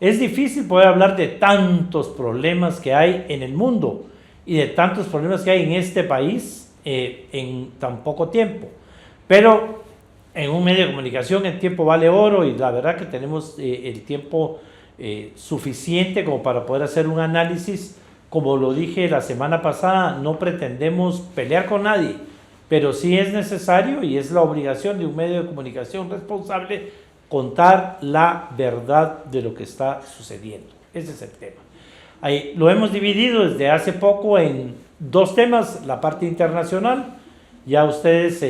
Es difícil poder hablar de tantos problemas que hay en el mundo y de tantos problemas que hay en este país en tan poco tiempo. Pero en un medio de comunicación el tiempo vale oro y la verdad que tenemos el tiempo suficiente como para poder hacer un análisis. Como lo dije la semana pasada, no pretendemos pelear con nadie, pero sí es necesario y es la obligación de un medio de comunicación responsable contar la verdad de lo que está sucediendo. Ese es el tema. Ahí, lo hemos dividido desde hace poco en dos temas, la parte internacional. Ya ustedes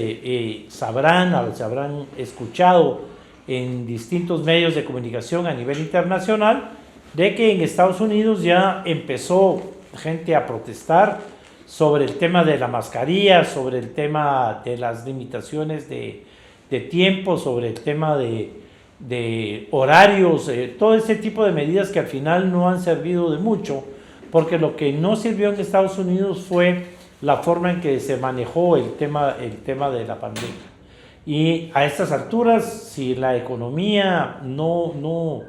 sabrán escuchado en distintos medios de comunicación a nivel internacional de que en Estados Unidos ya empezó gente a protestar sobre el tema de la mascarilla, sobre el tema de las limitaciones de tiempo, sobre el tema de horarios, todo ese tipo de medidas que al final no han servido de mucho, porque lo que no sirvió en Estados Unidos fue la forma en que se manejó el tema de la pandemia. Y a estas alturas, si la economía no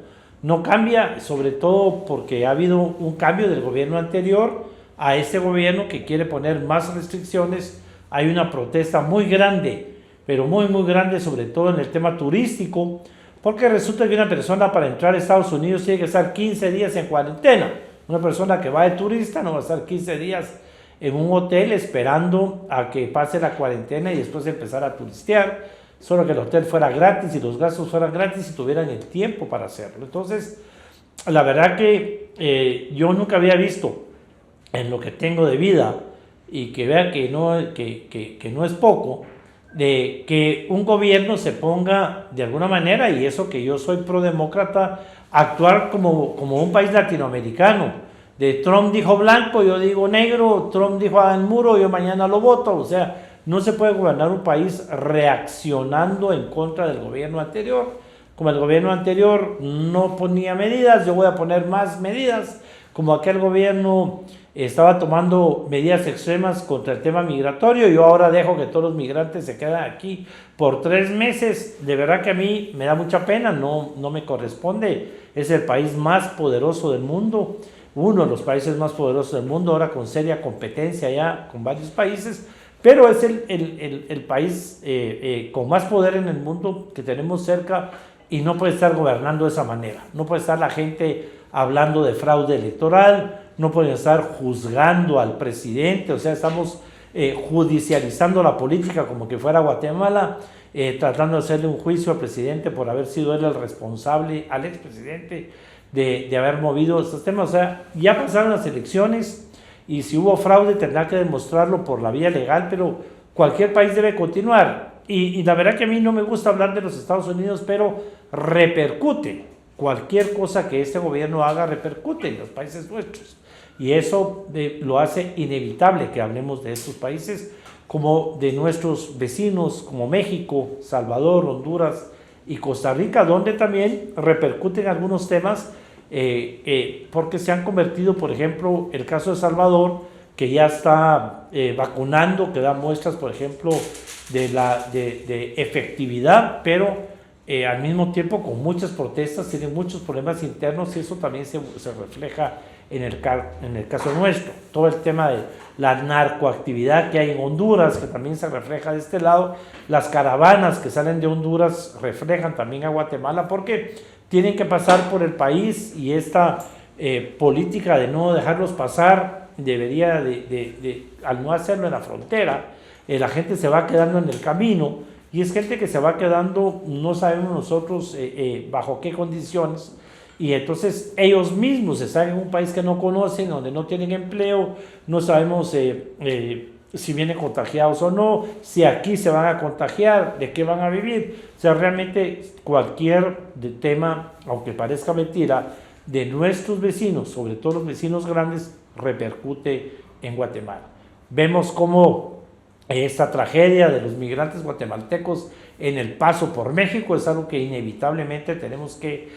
cambia, sobre todo porque ha habido un cambio del gobierno anterior a este gobierno que quiere poner más restricciones, hay una protesta muy grande, pero muy grande, sobre todo en el tema turístico, porque resulta que una persona para entrar a Estados Unidos tiene que estar 15 días en cuarentena. Una persona que va de turista no va a estar 15 días en un hotel esperando a que pase la cuarentena y después empezar a turistear, solo que el hotel fuera gratis y los gastos fueran gratis y tuvieran el tiempo para hacerlo. Entonces, la verdad que yo nunca había visto en lo que tengo de vida, y que vea que no es poco, de que un gobierno se ponga de alguna manera, y eso que yo soy prodemócrata, actuar como un país latinoamericano. De Trump dijo blanco, yo digo negro, Trump dijo al muro, yo mañana lo voto. O sea, no se puede gobernar un país reaccionando en contra del gobierno anterior. Como el gobierno anterior no ponía medidas, yo voy a poner más medidas. Como aquel gobierno estaba tomando medidas extremas contra el tema migratorio, yo ahora dejo que todos los migrantes se queden aquí por 3 meses. De verdad que a mí me da mucha pena, no me corresponde. Es el país más poderoso del mundo, uno de los países más poderosos del mundo, ahora con seria competencia ya con varios países, pero es el país con más poder en el mundo que tenemos cerca, y no puede estar gobernando de esa manera. No puede estar la gente hablando de fraude electoral, no pueden estar juzgando al presidente. O sea, estamos judicializando la política como que fuera Guatemala, tratando de hacerle un juicio al presidente por haber sido él el responsable, al expresidente, de haber movido estos temas. O sea, ya pasaron las elecciones y si hubo fraude tendrá que demostrarlo por la vía legal, pero cualquier país debe continuar. Y la verdad que a mí no me gusta hablar de los Estados Unidos, pero repercute. Cualquier cosa que este gobierno haga repercute en los países nuestros. Y eso lo hace inevitable que hablemos de estos países como de nuestros vecinos, como México, Salvador, Honduras y Costa Rica, donde también repercuten algunos temas porque se han convertido, por ejemplo, el caso de Salvador, que ya está vacunando, que da muestras, por ejemplo, de efectividad, pero al mismo tiempo con muchas protestas, tienen muchos problemas internos, y eso también se refleja en el caso nuestro. Todo el tema de la narcoactividad que hay en Honduras, que también se refleja de este lado. Las caravanas que salen de Honduras reflejan también a Guatemala, porque tienen que pasar por el país, y esta política de no dejarlos pasar debería al no hacerlo en la frontera, la gente se va quedando en el camino, y es gente que se va quedando, no sabemos nosotros bajo qué condiciones, y entonces ellos mismos están en un país que no conocen, donde no tienen empleo, no sabemos si vienen contagiados o no, si aquí se van a contagiar, de qué van a vivir. O sea, realmente cualquier tema, aunque parezca mentira, de nuestros vecinos, sobre todo los vecinos grandes, repercute en Guatemala. Vemos cómo esta tragedia de los migrantes guatemaltecos en el paso por México es algo que inevitablemente tenemos que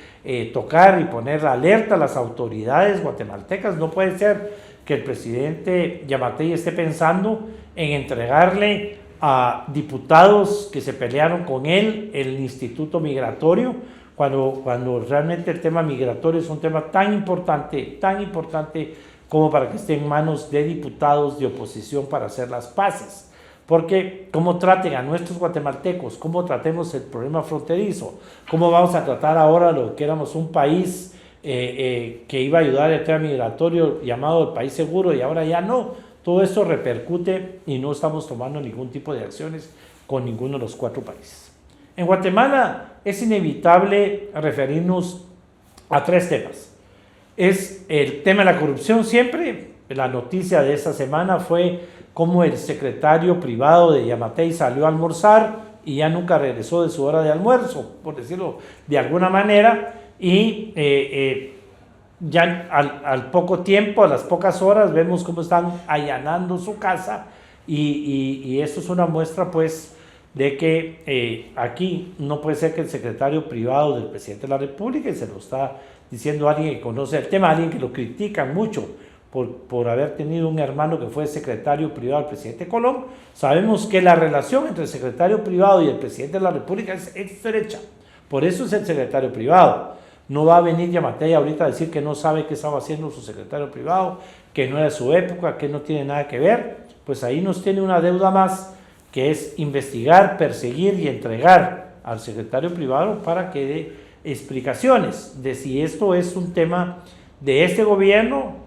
tocar y poner alerta a las autoridades guatemaltecas. No puede ser que el presidente Yamatei esté pensando en entregarle a diputados que se pelearon con él el instituto migratorio, cuando realmente el tema migratorio es un tema tan importante como para que esté en manos de diputados de oposición para hacer las paces. Porque cómo traten a nuestros guatemaltecos, cómo tratemos el problema fronterizo, cómo vamos a tratar ahora lo que éramos un país que iba a ayudar el tema migratorio llamado el país seguro y ahora ya no. Todo esto repercute y no estamos tomando ningún tipo de acciones con ninguno de los 4 países. En Guatemala es inevitable referirnos a 3 temas. Es el tema de la corrupción siempre. La noticia de esta semana fue cómo el secretario privado de Yamatei salió a almorzar y ya nunca regresó de su hora de almuerzo, por decirlo de alguna manera, y ya al poco tiempo, a las pocas horas, vemos cómo están allanando su casa y esto es una muestra pues de que aquí no puede ser que el secretario privado del presidente de la República, y se lo está diciendo alguien que conoce el tema, alguien que lo critica mucho por haber tenido un hermano que fue secretario privado del presidente Colón. Sabemos que la relación entre el secretario privado y el presidente de la República es estrecha, por eso es el secretario privado. No va a venir Yamatei ahorita a decir que no sabe qué estaba haciendo su secretario privado, que no era su época, que no tiene nada que ver. Pues ahí nos tiene una deuda más, que es investigar, perseguir y entregar al secretario privado para que dé explicaciones de si esto es un tema de este gobierno.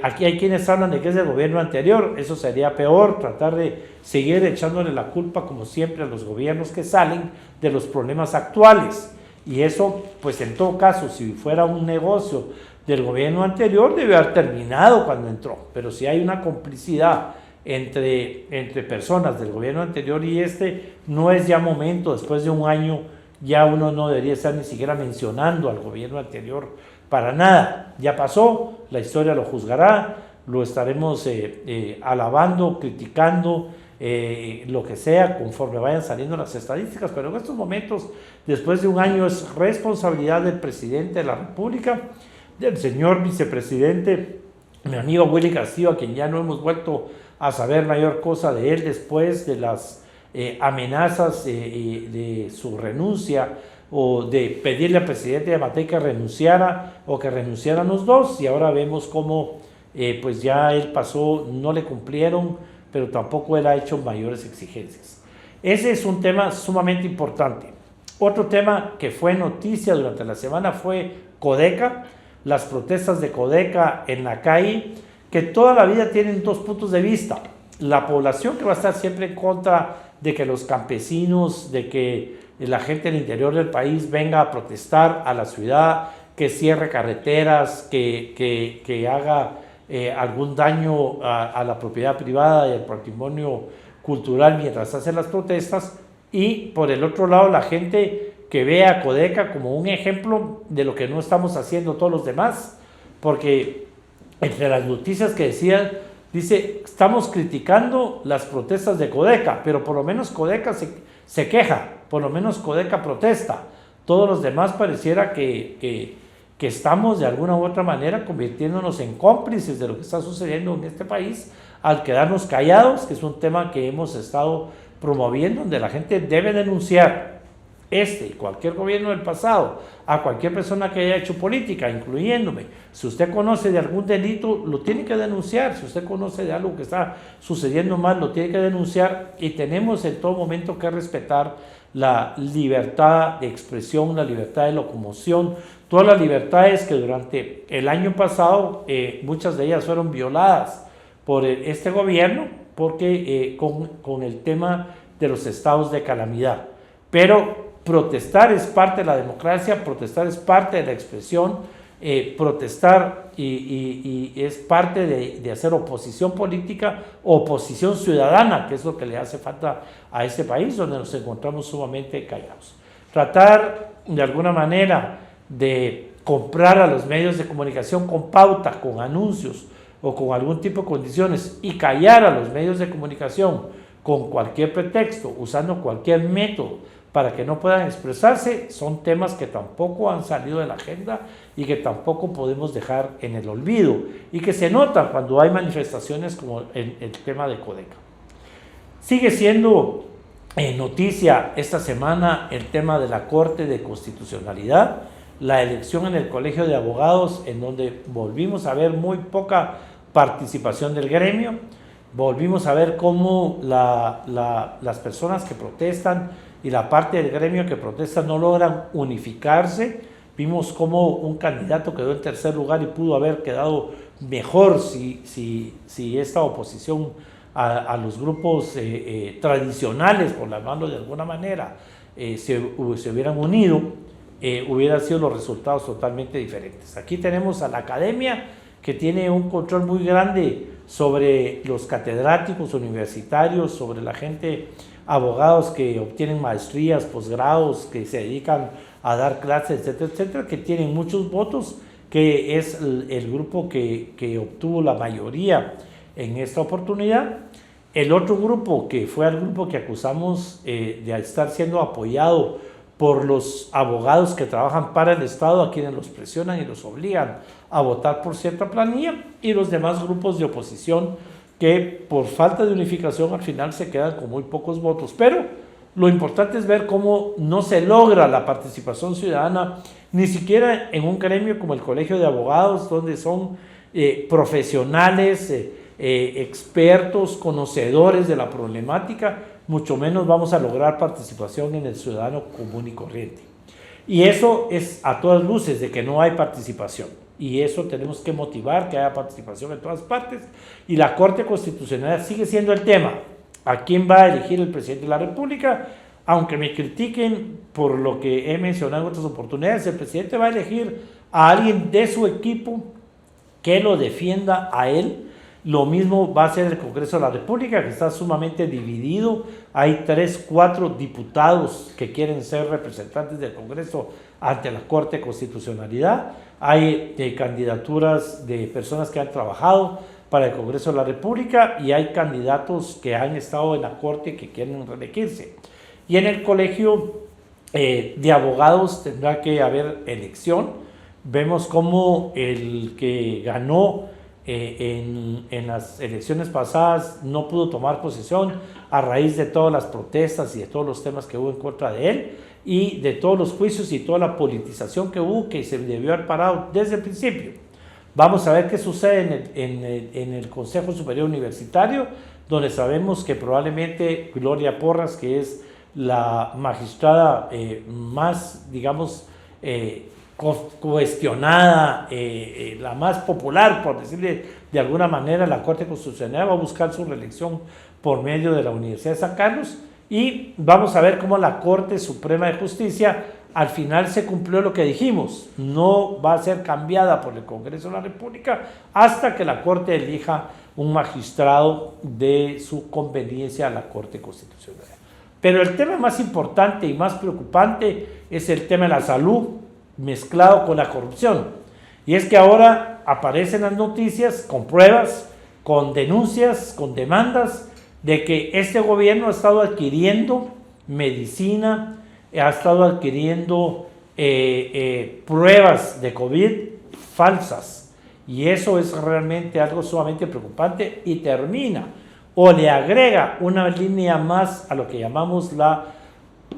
Aquí hay quienes hablan de que es del gobierno anterior. Eso sería peor, tratar de seguir echándole la culpa como siempre a los gobiernos que salen de los problemas actuales. Y eso, pues en todo caso, si fuera un negocio del gobierno anterior, debe haber terminado cuando entró. Pero si hay una complicidad entre personas del gobierno anterior y no es ya momento, después de un año, ya uno no debería estar ni siquiera mencionando al gobierno anterior para nada. Ya pasó, la historia lo juzgará, lo estaremos alabando, criticando, lo que sea, conforme vayan saliendo las estadísticas, pero en estos momentos, después de un año, es responsabilidad del presidente de la República, del señor vicepresidente, mi amigo Willy Castillo, a quien ya no hemos vuelto a saber mayor cosa de él después de las amenazas de su renuncia, o de pedirle al presidente Yamatei que renunciara, o que renunciaran los dos, y ahora vemos cómo pues ya él pasó, no le cumplieron, pero tampoco él ha hecho mayores exigencias. Ese es un tema sumamente importante. Otro tema que fue noticia durante la semana fue Codeca, las protestas de Codeca en la calle, que toda la vida tienen 2 puntos de vista. La población, que va a estar siempre en contra de que los campesinos, de que la gente del interior del país venga a protestar a la ciudad, que cierre carreteras, que haga algún daño a la propiedad privada y al patrimonio cultural mientras hacen las protestas. Y por el otro lado, la gente que ve a Codeca como un ejemplo de lo que no estamos haciendo todos los demás, porque entre las noticias que decían, dice, estamos criticando las protestas de Codeca, pero por lo menos Codeca se queja, por lo menos Codeca protesta. Todos los demás pareciera que estamos de alguna u otra manera convirtiéndonos en cómplices de lo que está sucediendo en este país al quedarnos callados, que es un tema que hemos estado promoviendo, donde la gente debe denunciar y cualquier gobierno del pasado, a cualquier persona que haya hecho política, incluyéndome. Si usted conoce de algún delito, lo tiene que denunciar. Si usted conoce de algo que está sucediendo mal, lo tiene que denunciar, y tenemos en todo momento que respetar la libertad de expresión, la libertad de locomoción, todas las libertades que durante el año pasado, muchas de ellas fueron violadas por este gobierno, porque con el tema de los estados de calamidad. Pero protestar es parte de la democracia, protestar es parte de la expresión, protestar y es parte de hacer oposición política, oposición ciudadana, que es lo que le hace falta a este país, donde nos encontramos sumamente callados. Tratar de alguna manera de comprar a los medios de comunicación con pauta, con anuncios o con algún tipo de condiciones, y callar a los medios de comunicación con cualquier pretexto, usando cualquier método para que no puedan expresarse, son temas que tampoco han salido de la agenda y que tampoco podemos dejar en el olvido, y que se notan cuando hay manifestaciones como el tema de Codeca. Sigue siendo noticia esta semana el tema de la Corte de Constitucionalidad, la elección en el Colegio de Abogados, en donde volvimos a ver muy poca participación del gremio, volvimos a ver cómo las personas que protestan y la parte del gremio que protesta no logran unificarse. Vimos cómo un candidato quedó en tercer lugar y pudo haber quedado mejor si esta oposición a los grupos tradicionales, por llamarlo de alguna manera, se hubieran unido, hubieran sido los resultados totalmente diferentes. Aquí tenemos a la academia, que tiene un control muy grande sobre los catedráticos universitarios, sobre la gente, abogados que obtienen maestrías, posgrados, que se dedican a dar clases, etcétera, etcétera, que tienen muchos votos, que es el grupo que obtuvo la mayoría en esta oportunidad. El otro grupo, que fue el grupo que acusamos de estar siendo apoyado por los abogados que trabajan para el Estado, a quienes los presionan y los obligan a votar por cierta planilla, y los demás grupos de oposición que por falta de unificación al final se quedan con muy pocos votos. Pero lo importante es ver cómo no se logra la participación ciudadana, ni siquiera en un gremio como el Colegio de Abogados, donde son profesionales, expertos, conocedores de la problemática. Mucho menos vamos a lograr participación en el ciudadano común y corriente. Y eso es a todas luces de que no hay participación. Y eso tenemos que motivar, que haya participación en todas partes. Y la Corte Constitucional sigue siendo el tema. ¿A quién va a elegir el presidente de la República? Aunque me critiquen por lo que he mencionado en otras oportunidades, el presidente va a elegir a alguien de su equipo que lo defienda a él. Lo mismo va a ser el Congreso de la República, que está sumamente dividido. Hay 3, 4 diputados que quieren ser representantes del Congreso ante la Corte de Constitucionalidad. Hay candidaturas de personas que han trabajado para el Congreso de la República y hay candidatos que han estado en la Corte que quieren reelegirse. Y en el Colegio de Abogados tendrá que haber elección. Vemos cómo el que ganó en las elecciones pasadas no pudo tomar posesión a raíz de todas las protestas y de todos los temas que hubo en contra de él y de todos los juicios y toda la politización que hubo, que se debió haber parado desde el principio. Vamos a ver qué sucede en el Consejo Superior Universitario, donde sabemos que probablemente Gloria Porras, que es la magistrada más, digamos, cuestionada, la más popular, por decirle de alguna manera, la Corte Constitucional va a buscar su reelección por medio de la Universidad de San Carlos, y vamos a ver cómo la Corte Suprema de Justicia al final se cumplió lo que dijimos, no va a ser cambiada por el Congreso de la República hasta que la Corte elija un magistrado de su conveniencia a la Corte Constitucional. Pero el tema más importante y más preocupante es el tema de la salud, mezclado con la corrupción. Y es que ahora aparecen las noticias con pruebas, con denuncias, con demandas de que este gobierno ha estado adquiriendo medicina, ha estado adquiriendo pruebas de COVID falsas. Y eso es realmente algo sumamente preocupante y termina o le agrega una línea más a lo que llamamos la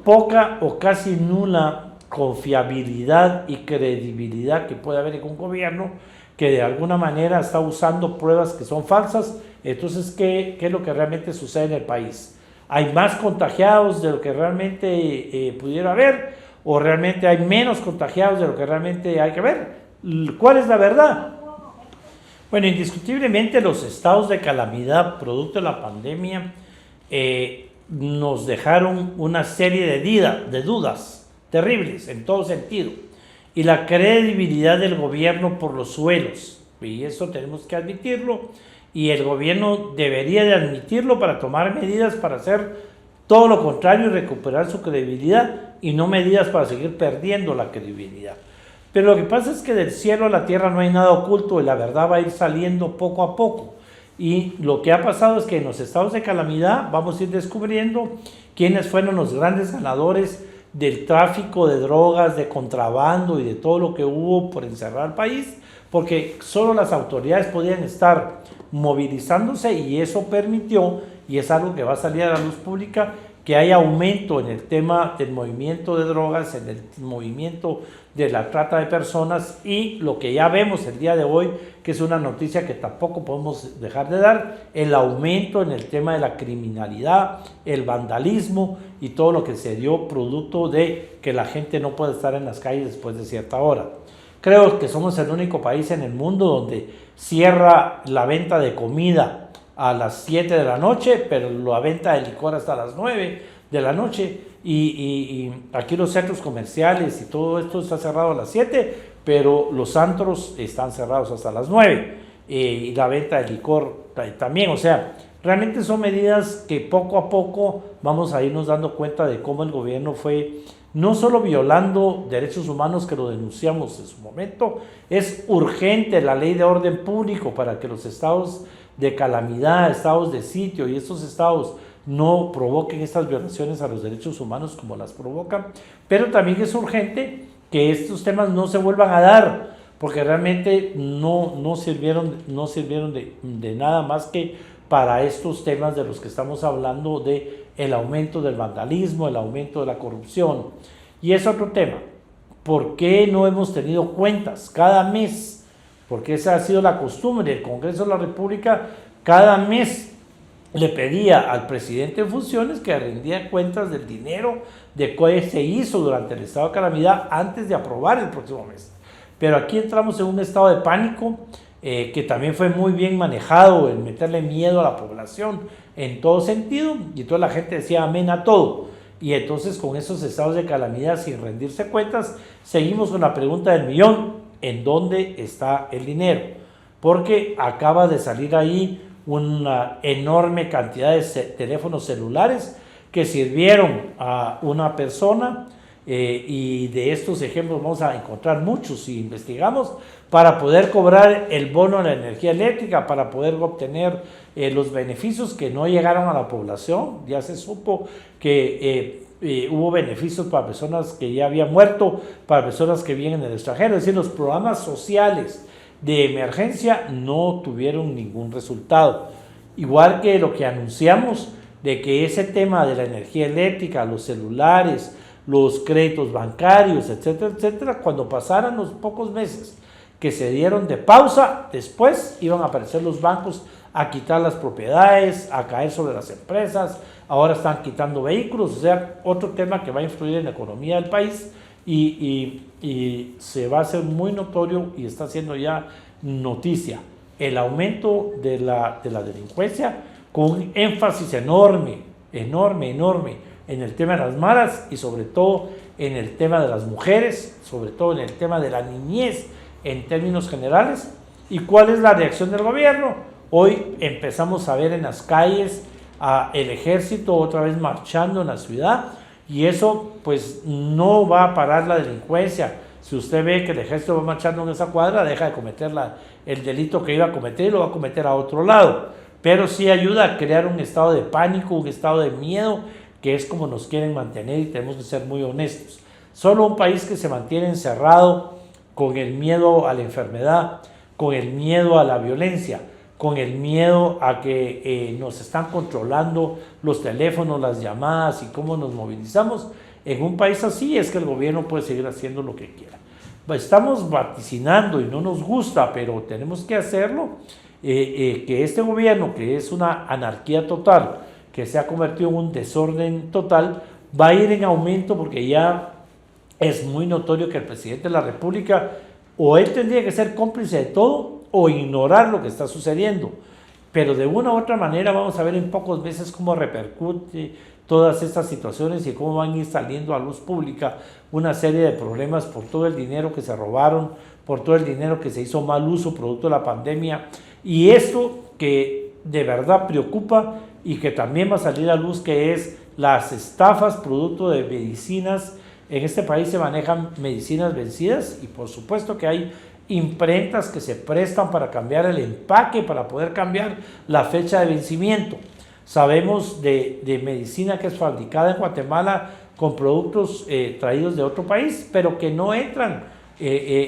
poca o casi nula confiabilidad y credibilidad que puede haber en un gobierno que de alguna manera está usando pruebas que son falsas. Entonces, ¿qué es lo que realmente sucede en el país? ¿Hay más contagiados de lo que realmente pudiera haber? ¿O realmente hay menos contagiados de lo que realmente hay que ver? ¿Cuál es la verdad? Bueno, indiscutiblemente los estados de calamidad producto de la pandemia nos dejaron una serie de dudas terribles en todo sentido, y la credibilidad del gobierno por los suelos, y eso tenemos que admitirlo, y el gobierno debería de admitirlo para tomar medidas para hacer todo lo contrario y recuperar su credibilidad, y no medidas para seguir perdiendo la credibilidad. Pero lo que pasa es que del cielo a la tierra no hay nada oculto, y la verdad va a ir saliendo poco a poco. Y lo que ha pasado es que en los estados de calamidad vamos a ir descubriendo quiénes fueron los grandes ganadores del tráfico de drogas, de contrabando y de todo lo que hubo por encerrar al país, porque solo las autoridades podían estar movilizándose, y eso permitió, y es algo que va a salir a la luz pública, que hay aumento en el tema del movimiento de drogas, en el movimiento de la trata de personas, y lo que ya vemos el día de hoy, que es una noticia que tampoco podemos dejar de dar, el aumento en el tema de la criminalidad, el vandalismo y todo lo que se dio producto de que la gente no puede estar en las calles después de cierta hora. Creo que somos el único país en el mundo donde cierra la venta de comida a las 7 de la noche, pero la venta de licor hasta las 9 de la noche, y aquí los centros comerciales y todo esto está cerrado a las 7, pero los antros están cerrados hasta las 9, y la venta de licor también. O sea, realmente son medidas que poco a poco vamos a irnos dando cuenta de cómo el gobierno fue no solo violando derechos humanos, que lo denunciamos en su momento. Es urgente la ley de orden público para que los estados de calamidad, estados de sitio y estos estados no provoquen estas violaciones a los derechos humanos como las provocan, pero también es urgente que estos temas no se vuelvan a dar, porque realmente no sirvieron de nada más que para estos temas de los que estamos hablando, de el aumento del vandalismo, el aumento de la corrupción. Y es otro tema. ¿Por qué no hemos tenido cuentas cada mes? Porque esa ha sido la costumbre. El Congreso de la República cada mes le pedía al presidente en funciones que rendía cuentas del dinero de que se hizo durante el estado de calamidad antes de aprobar el próximo mes. Pero aquí entramos en un estado de pánico, que también fue muy bien manejado, el meterle miedo a la población en todo sentido, y toda la gente decía amén a todo. Y entonces, con esos estados de calamidad sin rendirse cuentas, seguimos con la pregunta del millón: ¿en dónde está el dinero? Porque acaba de salir ahí una enorme cantidad de teléfonos celulares que sirvieron a una persona, y de estos ejemplos vamos a encontrar muchos si investigamos, para poder cobrar el bono de la energía eléctrica, para poder obtener los beneficios que no llegaron a la población. Ya se supo que hubo beneficios para personas que ya habían muerto, para personas que vienen del extranjero. Es decir, los programas sociales de emergencia no tuvieron ningún resultado. Igual que lo que anunciamos de que ese tema de la energía eléctrica, los celulares, los créditos bancarios, etcétera, etcétera, cuando pasaran los pocos meses que se dieron de pausa, después iban a aparecer los bancos a quitar las propiedades, a caer sobre las empresas. Ahora están quitando vehículos. O sea, otro tema que va a influir en la economía del país, y se va a hacer muy notorio, y está haciendo ya noticia, el aumento de la delincuencia, con un énfasis enorme en el tema de las maras, y sobre todo en el tema de las mujeres, sobre todo en el tema de la niñez en términos generales. ¿Y cuál es la reacción del gobierno? Hoy empezamos a ver en las calles el ejército otra vez marchando en la ciudad, y eso pues no va a parar la delincuencia. Si usted ve que el ejército va marchando en esa cuadra, deja de cometer el delito que iba a cometer y lo va a cometer a otro lado. Pero sí ayuda a crear un estado de pánico, un estado de miedo, que es como nos quieren mantener, y tenemos que ser muy honestos. Solo un país que se mantiene encerrado con el miedo a la enfermedad, con el miedo a la violencia, con el miedo a que nos están controlando los teléfonos, las llamadas y cómo nos movilizamos, en un país así es que el gobierno puede seguir haciendo lo que quiera. Estamos vaticinando, y no nos gusta, pero tenemos que hacerlo, que este gobierno, que es una anarquía total, que se ha convertido en un desorden total, va a ir en aumento, porque ya es muy notorio que el presidente de la República, o él tendría que ser cómplice de todo, o ignorar lo que está sucediendo. Pero de una u otra manera vamos a ver en pocos meses cómo repercute todas estas situaciones, y cómo van a ir saliendo a luz pública una serie de problemas por todo el dinero que se robaron, por todo el dinero que se hizo mal uso producto de la pandemia. Y esto que de verdad preocupa, y que también va a salir a luz, que es las estafas producto de medicinas. En este país se manejan medicinas vencidas, y por supuesto que hay imprentas que se prestan para cambiar el empaque, para poder cambiar la fecha de vencimiento. Sabemos de medicina que es fabricada en Guatemala con productos traídos de otro país, pero que no entran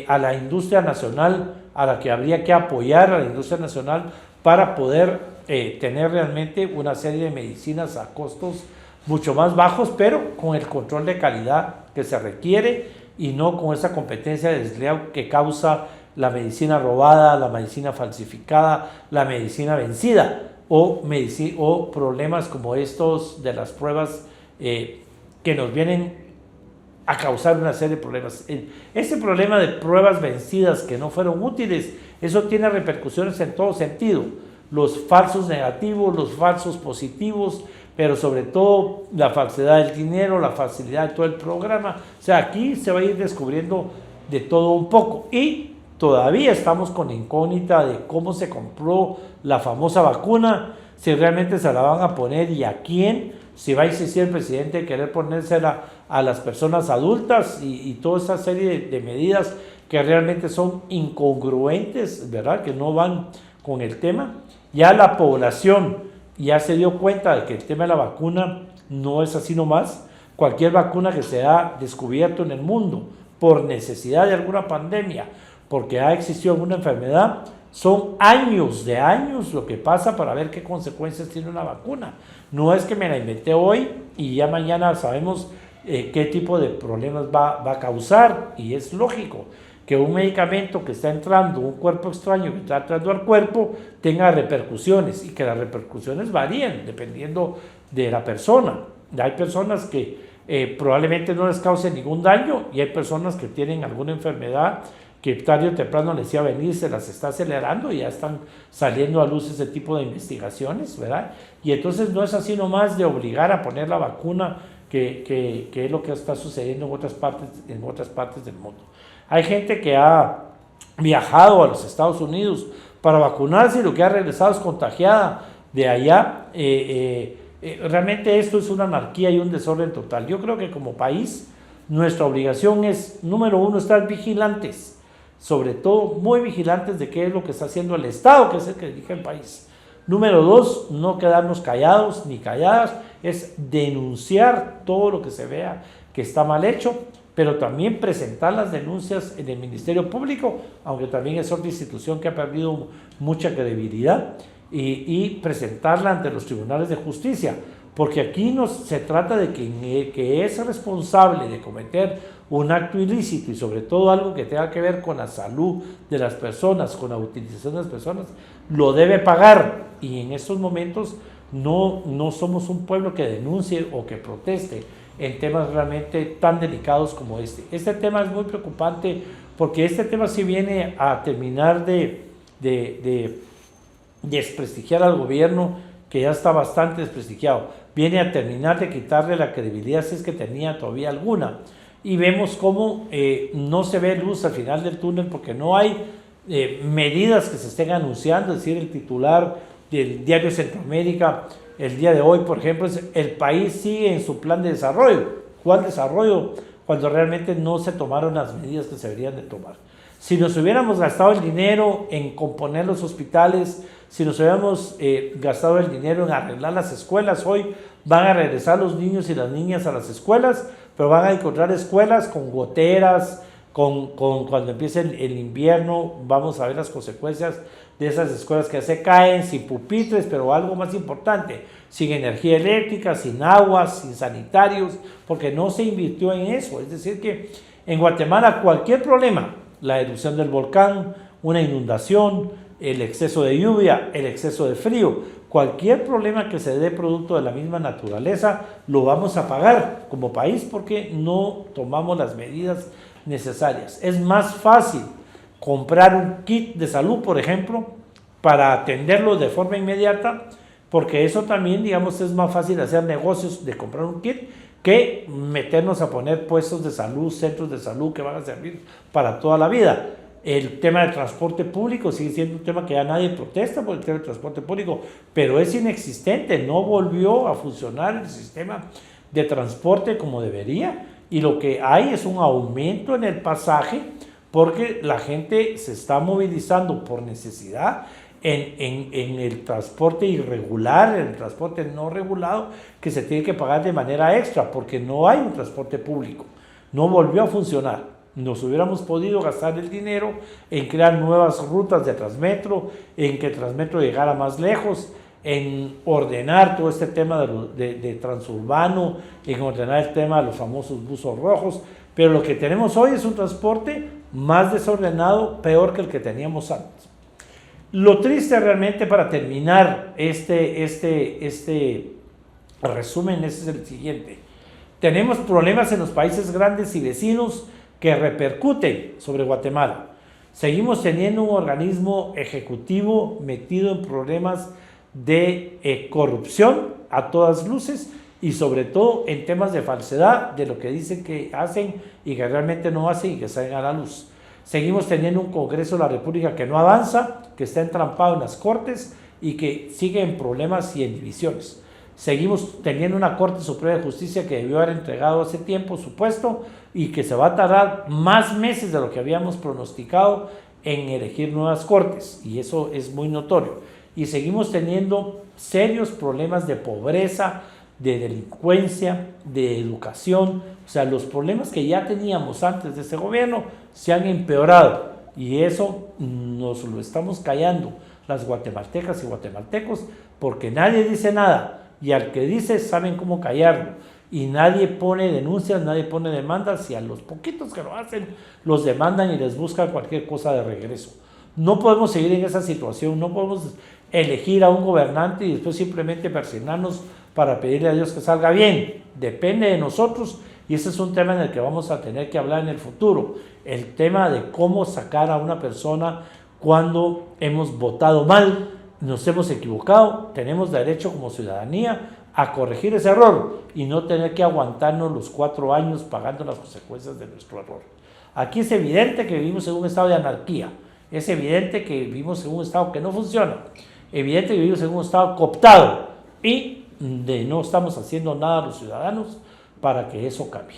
a la industria nacional, a la que habría que apoyar a la industria nacional para poder tener realmente una serie de medicinas a costos mucho más bajos, pero con el control de calidad que se requiere y no con esa competencia desleal que causa la medicina robada, la medicina falsificada, la medicina vencida o problemas como estos de las pruebas que nos vienen a causar una serie de problemas. Ese problema de pruebas vencidas que no fueron útiles, eso tiene repercusiones en todo sentido. Los falsos negativos, los falsos positivos, pero sobre todo la falsedad del dinero, la facilidad de todo el programa. O sea, aquí se va a ir descubriendo de todo un poco. Y todavía estamos con la incógnita de cómo se compró la famosa vacuna, si realmente se la van a poner y a quién, si va a insistir el presidente en querer ponérsela a las personas adultas y toda esa serie de medidas que realmente son incongruentes, ¿verdad? Que no van con el tema. Ya la población ya se dio cuenta de que el tema de la vacuna no es así nomás. Cualquier vacuna que se ha descubierto en el mundo por necesidad de alguna pandemia, porque ha existido alguna enfermedad, son años de años lo que pasa para ver qué consecuencias tiene una vacuna. No es que me la inventé hoy y ya mañana sabemos qué tipo de problemas va a causar, y es lógico que un medicamento que está entrando, un cuerpo extraño que está entrando al cuerpo, tenga repercusiones y que las repercusiones varíen dependiendo de la persona. Hay personas que probablemente no les cause ningún daño y hay personas que tienen alguna enfermedad que tarde o temprano les iba a venir, se las está acelerando y ya están saliendo a luz ese tipo de investigaciones, ¿verdad? Y entonces no es así nomás de obligar a poner la vacuna que es lo que está sucediendo en otras partes del mundo. Hay gente que ha viajado a los Estados Unidos para vacunarse y lo que ha regresado es contagiada de allá. Realmente esto es una anarquía y un desorden total. Yo creo que como país nuestra obligación es, número uno, estar vigilantes, sobre todo muy vigilantes de qué es lo que está haciendo el Estado, que es el que dirige el país. Número dos, no quedarnos callados ni calladas, es denunciar todo lo que se vea que está mal hecho, pero también presentar las denuncias en el Ministerio Público, aunque también es otra institución que ha perdido mucha credibilidad, y presentarla ante los tribunales de justicia, porque aquí se trata de que es responsable de cometer un acto ilícito y sobre todo algo que tenga que ver con la salud de las personas, con la utilización de las personas, lo debe pagar. Y en estos momentos no somos un pueblo que denuncie o que proteste en temas realmente tan delicados como este. Este tema es muy preocupante porque este tema sí viene a terminar de desprestigiar al gobierno, que ya está bastante desprestigiado. Viene a terminar de quitarle la credibilidad, si es que tenía todavía alguna. Y vemos cómo no se ve luz al final del túnel porque no hay medidas que se estén anunciando. Es decir, el titular del diario Centroamérica el día de hoy, por ejemplo, es: el país sigue en su plan de desarrollo. ¿Cuál desarrollo? Cuando realmente no se tomaron las medidas que se deberían de tomar. Si nos hubiéramos gastado el dinero en componer los hospitales, si nos hubiéramos gastado el dinero en arreglar las escuelas, hoy van a regresar los niños y las niñas a las escuelas, pero van a encontrar escuelas con goteras, cuando empiece el invierno, vamos a ver las consecuencias de esas escuelas que se caen, sin pupitres, pero algo más importante, sin energía eléctrica, sin agua, sin sanitarios, porque no se invirtió en eso. Es decir que en Guatemala cualquier problema, la erupción del volcán, una inundación, el exceso de lluvia, el exceso de frío, cualquier problema que se dé producto de la misma naturaleza, lo vamos a pagar como país porque no tomamos las medidas necesarias. Es más fácil comprar un kit de salud, por ejemplo, para atenderlo de forma inmediata, porque eso también, digamos, es más fácil hacer negocios de comprar un kit que meternos a poner puestos de salud, centros de salud que van a servir para toda la vida. El tema del transporte público sigue siendo un tema que ya nadie protesta por el tema del transporte público, pero es inexistente, no volvió a funcionar el sistema de transporte como debería, y lo que hay es un aumento en el pasaje porque la gente se está movilizando por necesidad en el transporte irregular, en el transporte no regulado, que se tiene que pagar de manera extra porque no hay un transporte público, no volvió a funcionar. Nos hubiéramos podido gastar el dinero en crear nuevas rutas de Transmetro, en que Transmetro llegara más lejos, en ordenar todo este tema de transurbano, en ordenar el tema de los famosos buzos rojos, pero lo que tenemos hoy es un transporte más desordenado, peor que el que teníamos antes. Lo triste realmente, para terminar este resumen, ese es el siguiente. Tenemos problemas en los países grandes y vecinos que repercuten sobre Guatemala. Seguimos teniendo un organismo ejecutivo metido en problemas de corrupción a todas luces, y sobre todo en temas de falsedad de lo que dicen que hacen y que realmente no hacen y que salen a la luz. Seguimos teniendo un Congreso de la República que no avanza, que está entrampado en las Cortes y que sigue en problemas y en divisiones. Seguimos teniendo una Corte Suprema de Justicia que debió haber entregado hace tiempo su puesto y que se va a tardar más meses de lo que habíamos pronosticado en elegir nuevas cortes, y eso es muy notorio. Y seguimos teniendo serios problemas de pobreza, de delincuencia, de educación. O sea, los problemas que ya teníamos antes de este gobierno se han empeorado, y eso nos lo estamos callando las guatemaltecas y guatemaltecos, porque nadie dice nada, y al que dice saben cómo callarlo, y nadie pone denuncias, nadie pone demandas, y a los poquitos que lo hacen los demandan y les buscan cualquier cosa de regreso. No podemos seguir en esa situación, no podemos elegir a un gobernante y después simplemente persignarnos para pedirle a Dios que salga bien. Depende de nosotros, y ese es un tema en el que vamos a tener que hablar en el futuro, el tema de cómo sacar a una persona cuando hemos votado mal, nos hemos equivocado. Tenemos derecho como ciudadanía a corregir ese error y no tener que aguantarnos los 4 años pagando las consecuencias de nuestro error. Aquí es evidente que vivimos en un estado de anarquía, es evidente que vivimos en un estado que no funciona, evidente que vivimos en un estado cooptado, y no estamos haciendo nada los ciudadanos para que eso cambie.